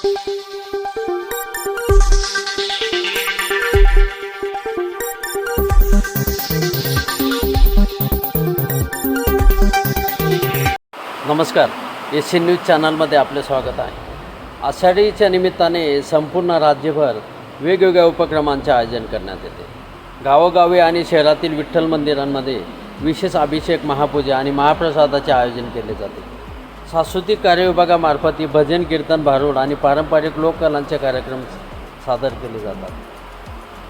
नमस्कार, Asian news चॅनलमध्ये आपले स्वागत आहे. आषाढीच्या निमित्ताने संपूर्ण राज्यभर वेगवेगळ्या उपक्रमांचे आयोजन करण्यात येते. गावोगावी आणि शहरातील विठ्ठल मंदिरांमध्ये विशेष अभिषेक, महापूजा आणि महाप्रसादाचे आयोजन केले जाते. सांस्कृतिक कार्यविभागामार्फत भजन, कीर्तन, भारुड आणि पारंपरिक लोककलांचे कार्यक्रम सादर केले जातात.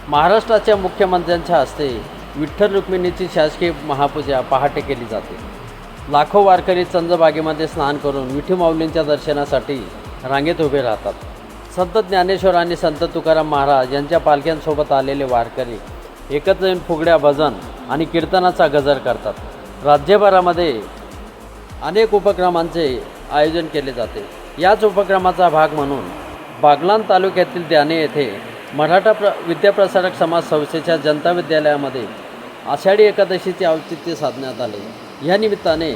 महाराष्ट्राच्या मुख्यमंत्र्यांच्या हस्ते विठ्ठल रुक्मिणीची शासकीय महापूजा पहाटे केली जाते. लाखो वारकरी चंद्रभागेमध्ये स्नान करून विठू माऊलींच्या दर्शनासाठी रांगेत उभे राहतात. संत ज्ञानेश्वर आणि संत तुकाराम महाराज यांच्या पालख्यांसोबत आलेले वारकरी एकत्र येऊन फुगड्या, भजन आणि कीर्तनाचा गजर करतात. राज्यभरामध्ये अनेक उपक्रमांचे आयोजन केले जाते. याच उपक्रमाचा भाग म्हणून बागलाण तालुक्यातील द्याणे येथे मराठा विद्याप्रसारक समाज संस्थेच्या जनता विद्यालयामध्ये आषाढी एकादशीचे औचित्य साधण्यात आले. या निमित्ताने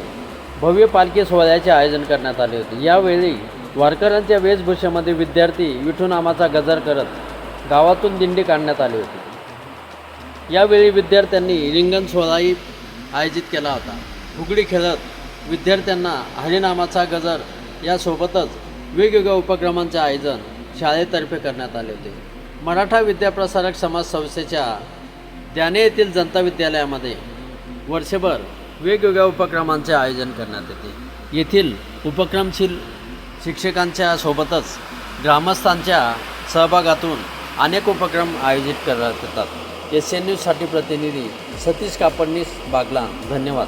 भव्य पालखी सोहळ्याचे आयोजन करण्यात आले होते. यावेळी वारकऱ्यांच्या वेशभूषेमध्ये विद्यार्थी विठू नामाचा गजर करत गावातून दिंडी काढण्यात आली होती. यावेळी विद्यार्थ्यांनी रिंगण सोहळाही आयोजित केला होता. फुगडी खेळत विद्यार्थ्यांना हरिनामाचा गजर यासोबतच वेगवेगळ्या उपक्रमांचे आयोजन शाळेतर्फे करण्यात आले होते. मराठा विद्याप्रसारक समाज संस्थेच्या द्याणे येथील जनता विद्यालयामध्ये वर्षभर वेगवेगळ्या उपक्रमांचे आयोजन करण्यात येते. येथील उपक्रमशील शिक्षकांच्या सोबतच ग्रामस्थांच्या सहभागातून अनेक उपक्रम आयोजित करण्यात येतात. एशियन न्यूजसाठी प्रतिनिधी सतीश कापडनीस, बागलाण. धन्यवाद.